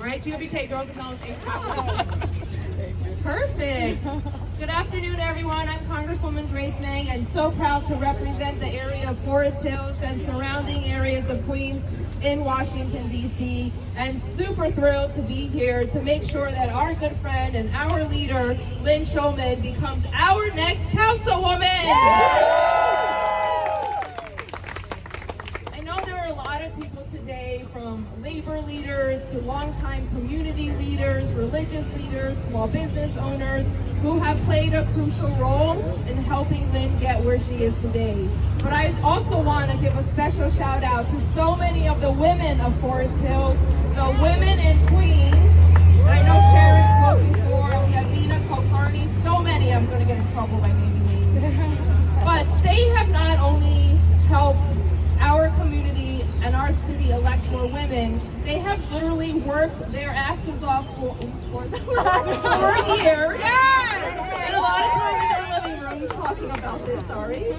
Right? GOBK, Girls of Knowledge. Perfect. Good afternoon, everyone. I'm Congresswoman Grace Meng, and so proud to represent the area of Forest Hills and surrounding areas of Queens in Washington, D.C., and super thrilled to be here to make sure that our good friend and our leader, Lynn Shulman, becomes our next councilwoman. I know there are a lot of people today, from labor leaders to longtime community leaders, religious leaders, small business owners, who have played a crucial role in helping Lynn get where she is today. But I also want to give a special shout out to so many of the women of Forest Hills, the women in Queens. And I know Sharon spoke before, we have Nina Kulkarni, so many, I'm going to get in trouble by naming names. But they have not only helped our community and our city elect more women, they have literally worked their asses off for the last 4 years. Yes! And a lot of time in their living rooms talking about this, sorry.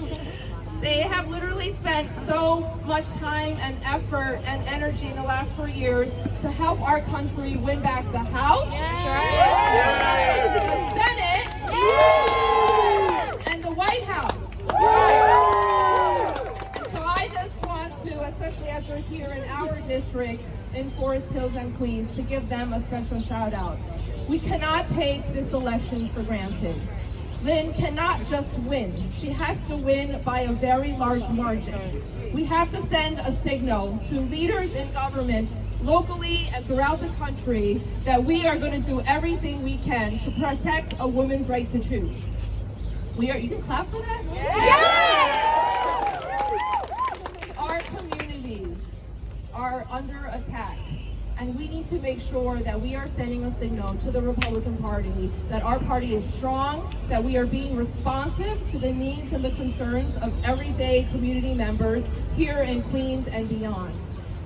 They have literally spent so much time and effort and energy in the last 4 years to help our country win back the House, the Senate, and the White House. And so I just want to, especially as we're here in our district in Forest Hills and Queens, to give them a special shout out. We cannot take this election for granted. Lynn cannot just win. She has to win by a very large margin. We have to send a signal to leaders in government, locally and throughout the country, that we are going to do everything we can to protect a woman's right to choose. You can clap for that? Yeah. Our communities are under attack. And we need to make sure that we are sending a signal to the Republican Party that our party is strong, that we are being responsive to the needs and the concerns of everyday community members here in Queens and beyond.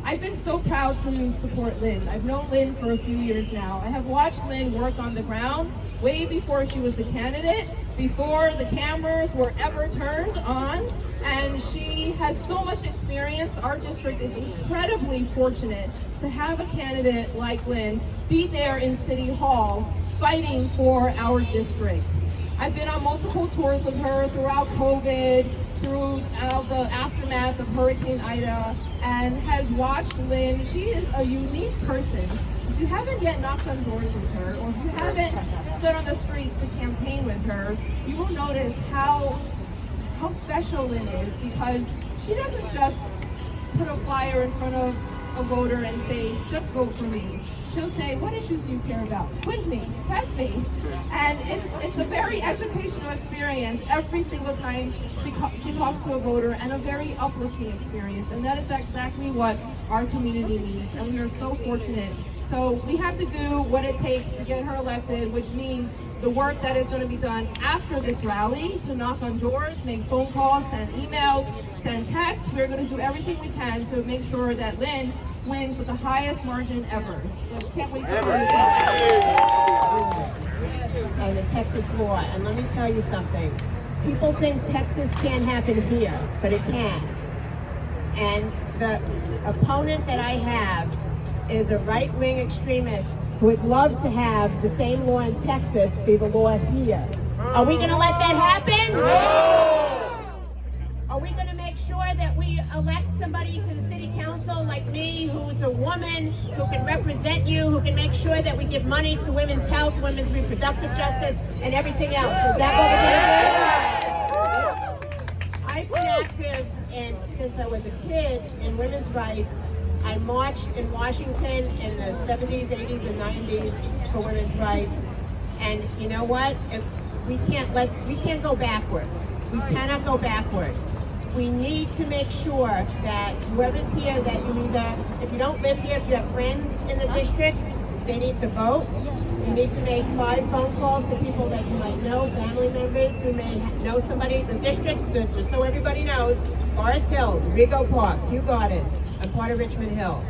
I've been so proud to support Lynn. I've known Lynn for a few years now. I have watched Lynn work on the ground way before she was a candidate, before the cameras were ever turned on, and she has so much experience. Our district is incredibly fortunate to have a candidate like Lynn be there in City Hall fighting for our district. I've been on multiple tours with her throughout COVID, throughout the aftermath of Hurricane Ida, and has watched Lynn. She is a unique person. If you haven't yet knocked on doors with her, or if you haven't stood on the streets to campaign with her, you will notice how special Lynn is, because she doesn't just put a flyer in front of a voter and say, just vote for me. She'll say, what issues do you care about? Quiz me, test me. And it's a very educational experience every single time she talks to a voter, and a very uplifting experience. And that is exactly what our community needs. And we are so fortunate. So we have to do what it takes to get her elected, which means the work that is going to be done after this rally, to knock on doors, make phone calls, send emails, send texts. We're going to do everything we can to make sure that Lynn wins with the highest margin ever. So can't wait to hear and the Texas law. And let me tell you something. People think Texas can't happen here, but it can. And the opponent that I have is a right-wing extremist who would love to have the same law in Texas be the law here. Are we going to let that happen? No! Are we going to make sure that we elect somebody to the city council like me, who's a woman, who can represent you, who can make sure that we give money to women's health, women's reproductive justice, and everything else? Is that what we're going to do? I've been active since I was a kid in women's rights. I marched in Washington in the 70s, 80s, and 90s for women's rights. And you know what? We can't go backward. We cannot go backward. We need to make sure that whoever's here, that you either, if you don't live here, if you have friends in the district, they need to vote. You need to make 5 phone calls to people that you might know, family members who may know somebody in the district, so just so everybody knows. Forest Hills, Rego Park, Kew Gardens, and part of Richmond Hill.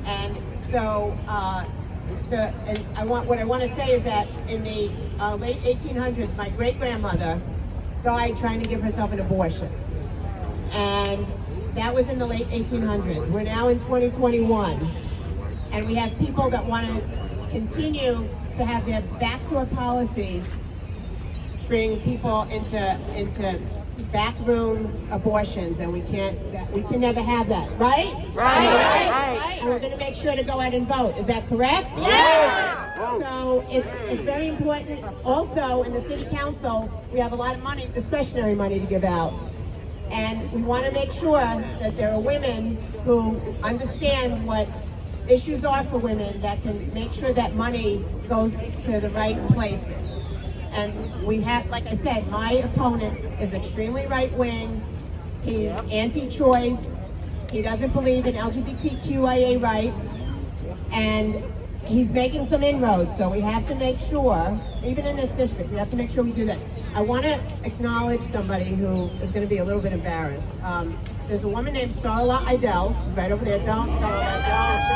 And so what I want to say is that in the late 1800s, my great-grandmother died trying to give herself an abortion. And that was in the late 1800s. We're now in 2021. And we have people that want to continue to have their backdoor policies bring people into backroom abortions, and we can never have that, right? Right. And we're going to make sure to go out and vote. Is that correct? Yes. So it's very important. Also, in the city council, we have a lot of money, discretionary money to give out. And we want to make sure that there are women who understand what issues are for women that can make sure that money goes to the right places. And we have, like I said, my opponent is extremely right-wing. He's anti-choice. He doesn't believe in LGBTQIA rights. And he's making some inroads, so we have to make sure, even in this district, we have to make sure we do that. I want to acknowledge somebody who is going to be a little bit embarrassed. There's a woman named Starla Idell, she's right over there. Don't, Starla, don't.